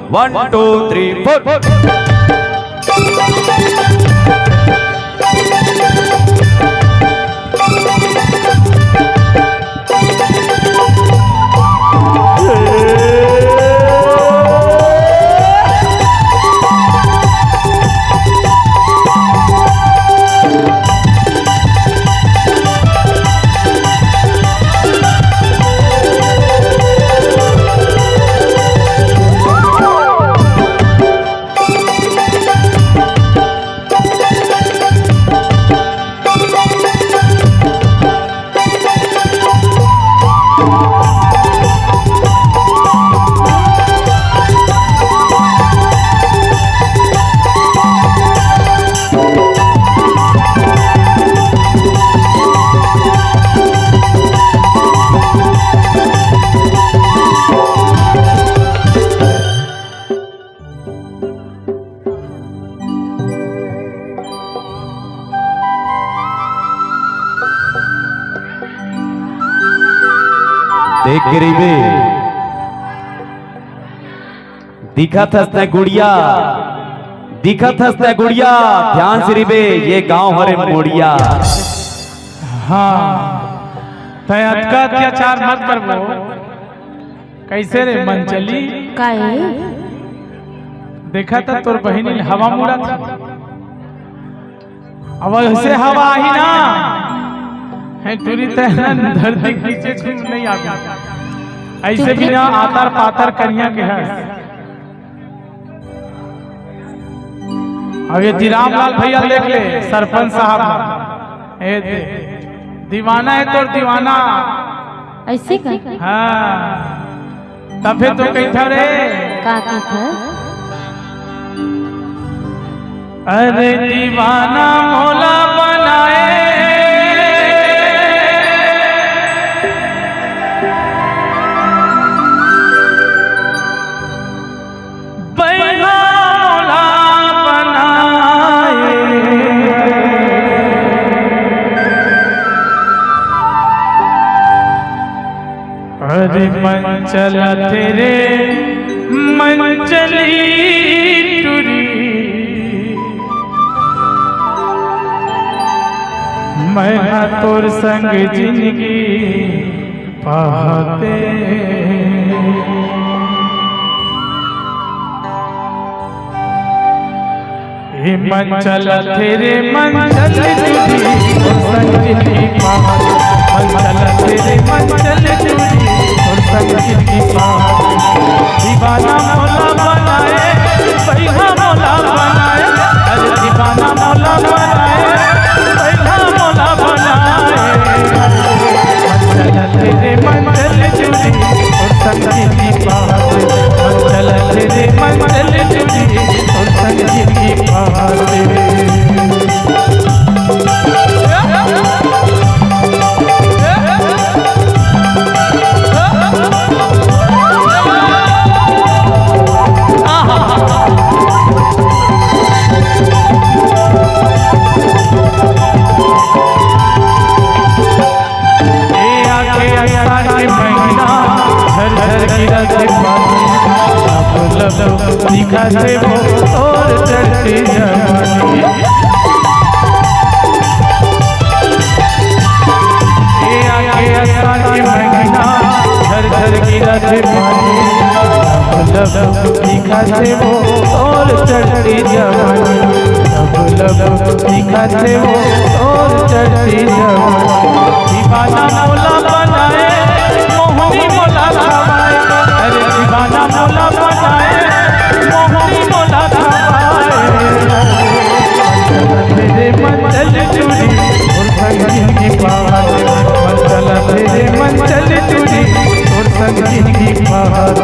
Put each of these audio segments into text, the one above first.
1 2 3 4 देख गरीबे दिखत हंसते गुड़िया ध्यान से रिबे ये गांव हरे मोड़िया। हाँ का अत्याचार मत करबो। कैसे रे मन चली काहे देखा था तोर बहिनी हवा मुड़ा था। अब ऐसे हवा आई ना है तुरी तरह धरती के नीचे छूट नहीं आती। ऐसे बिना आतर पातर कन्या के है। अब ये रामलाल भैया देख ले सरपंच साहब दीवाना है तो दीवाना ऐसे का हाँ तबे तो कही था रे का था अरे दीवाना मोला बनाए मन चला तेरे मन चली टूरी मैं तोर संग जिंदगी पाते मन चला तेरे मन चली टूरी तोर संग जिंदगी पाते मन चला तेरे मन चली टूरी दीवाना मौला बनाए पहिला मौला बनाए अरे दीवाना मौला बनाए पहिला मौला बनाए तेरे मंजिल जुड़ी और संगीत की बात मंजिल तेरे मंजिल जुड़ी और संगीत की बात दिखा से वो और चढ़ती जवानी ये आगे आसान की महीना झर झर गिरा थे पानी दिखा से वो और चढ़ती जवानी दिखा से वो और चढ़ती जवानी दीवाना मौला बनाए मोहनी मौला खवाए अरे दीवाना मौला बनाए मोहनी मौला मेरे मंचल चूड़ी और संगीत की बात मंचल मेरे मंचल चूड़ी और संगीत की बात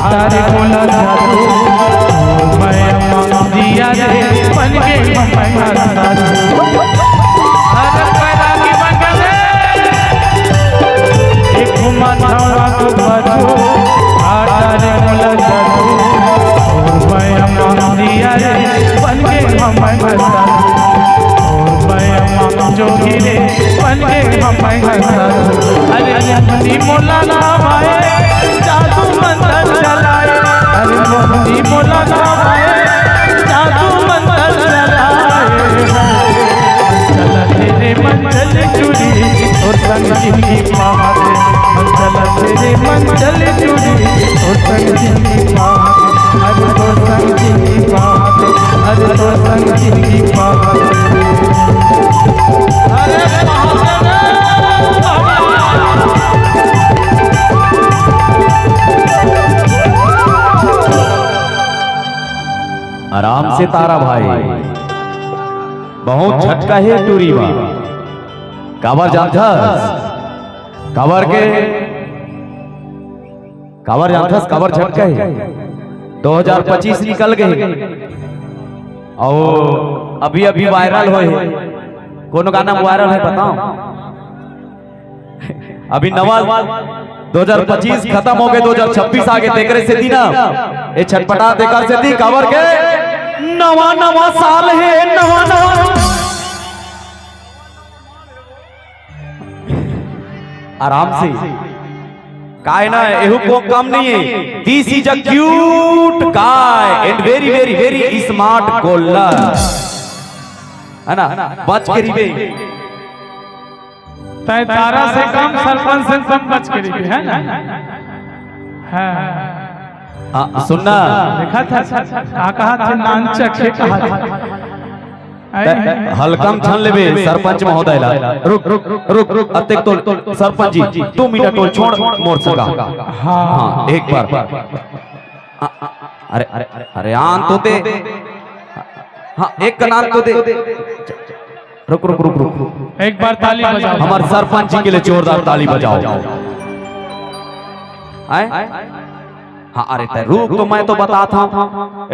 तारे बोला जादू मैं दिया रे बन गई मैं साधु हम हंसत अरे मोहनी मोला नाम आए जादू मंतर चलाए अरे मोहनी मोला नाम आए जादू मंतर चलाए चल तेरे मंचल चुरी और संग जिनकी पाते चल तेरे मंचल चुरी और संग जिनकी पाते अरे तो संग जिनकी पाते अरे तो संग जिनकी पाते आराम से तारा भाई, बहुत झटका है टूरी बा काबर जानथस काबर के काबर जानथस काबर झटका है 2025 निकल गए और अभी अभी वायरल हो है कौन गाना वायरल है बताओ अभी नवा 2025 खत्म हो गए 2026 आगे देखरे से दी ना ये छटपटा देकर से दी काबर के नवा नवा साल है नवा नवा आराम से काय ना एहू को कम नहीं है this is a cute guy and very very very smart गोल्लर है ना बच के रिबे तय तारा से कम सरपंच से कम बच के रिबे है ना हाँ सुनना देखा था कहा थे नानचक है कहा था हलकम छन लेबे सरपंच महोदय ला रुक रुक रुक रुक अतेक तो सरपंच जी 2 मिनट और छोड़ मोर सका हाँ एक बार अरे अरे अरे आन तो दे हाँ एक का नाम तो दे रुक रुक रुक रुक एक बार ताली बजाओ हमारे सरपंच जी के लिए जोरदार ताली बजाओ हाँ अरे ते रुक तो मैं तो बताता हूँ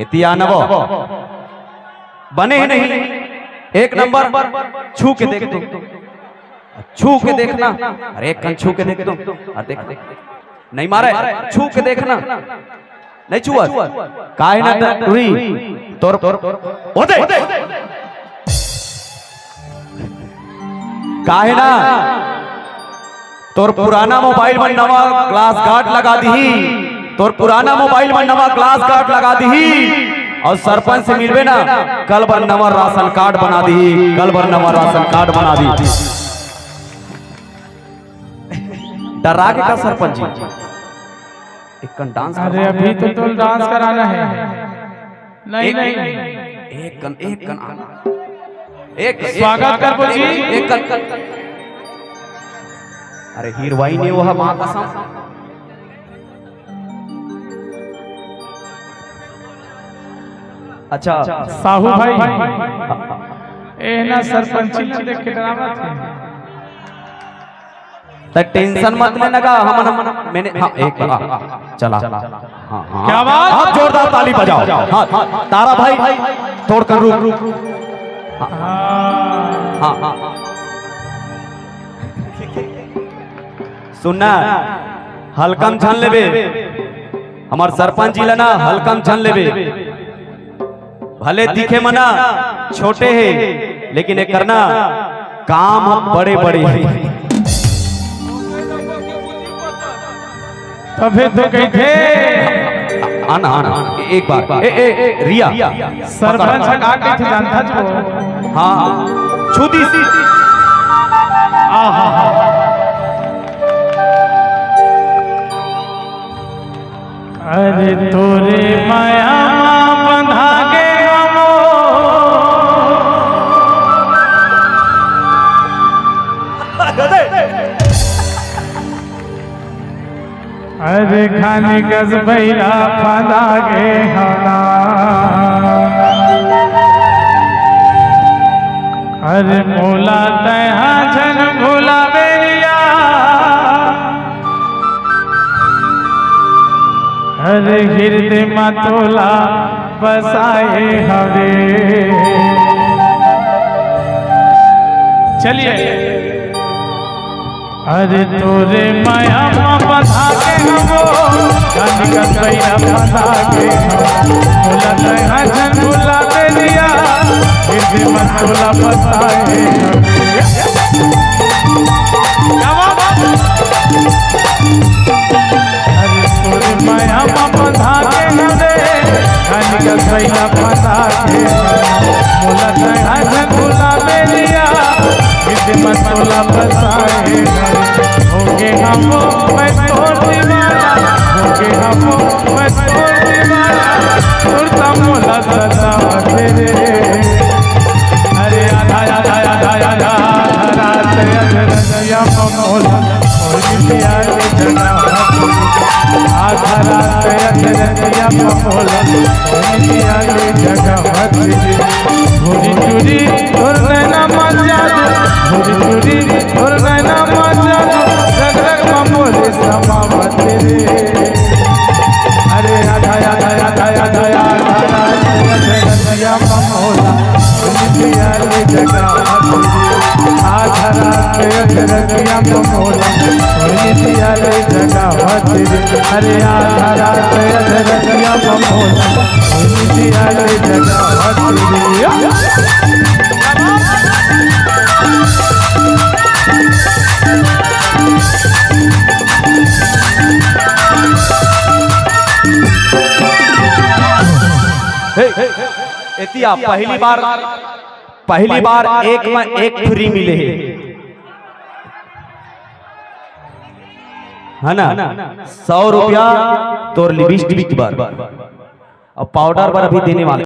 एतिया नवो बने ही नहीं एक नंबर छू के देख दो छू के देखना अरे एक कन छू के देख दो अरे देख नहीं मारे छू के देखना नहीं छुआ काहे ना टूरी तोर ओदे काहे ना तोर पुराना मोबाइल में नवा ग्लास गार्ड लगा दी तोर पुराना मोबाइल में नवा ग्लास गार्ड लगा दी और सरपंच से मिलवे ना कल बार नवा राशन कार्ड बना दी कल बार नवा राशन कार्ड बना दी डरा के का सरपंच जी एक कन डांस अरे अभी तो डांस कराना है नहीं नहीं एक कन एक स्वागत कर बोल जी एक कन अरे हीरोइन ने वह मां कसम अच्छा साहू भाई ए ना सरपंची ना देख के डरावा थे टेंशन मत लेना का हम मैंने हाँ एक बार चला हाँ हाँ क्या बात आप जोरदार ताली बजाओ हाँ तारा भाई तोड़ कर रुक हाँ हाँ सुनना हलकम छन लेबे हमार सरपंच जी लेना हलकम छन लेबे भले दिखे मना छोटे है लेकिन ये करना काम बड़े बड़े हैं तभी तो कही थे आना आना एक बार रिया सरपंच का कही थे जानता जो हाँ छुदी सी अरे तोरे माया बंधा के अरे खाने गज बैला फंदा गे हना अरे मोला तहा झन भूला बेरिया अरे हृदय मतोला बसाए हवे चलिए अरे तोरे माया बंधा के हमो गांधी का सैया बंधा के भूला तहा झन भूला बेरिया हृदय मतोला बसाए हवे क्या बात? अरे तोरे माया बंधा के न दे कानी का सैया फंसा के मोला चढ़ा झंगुला बेलिया विद मतोला बसाए होगे हम मैं तोर दीवाना होगे हम मैं तोर दीवाना सुरता मोला सदा तेरे अरे आधा आधा आधा आधा रात अधरसिया मोला दिया के जना आधा रात अधरसिया मोला दिया के जगह भूरी चूरी और नैना मजा भूरी चूरी और नैना मजा रग रग मोले समावत रे अरे आधा आधा आधा आधा आधा अधरसिया मोला दिया के जगह आधा रात अधरसिया मोला दिया के जगह अरे आधा रात अधरसिया मोला दिया के जगह एतिया पहली बार एक में एक फ्री मिले है ना 100 रुपया तोर लिपस्टिक पर और पाउडर पर अभी देने वाले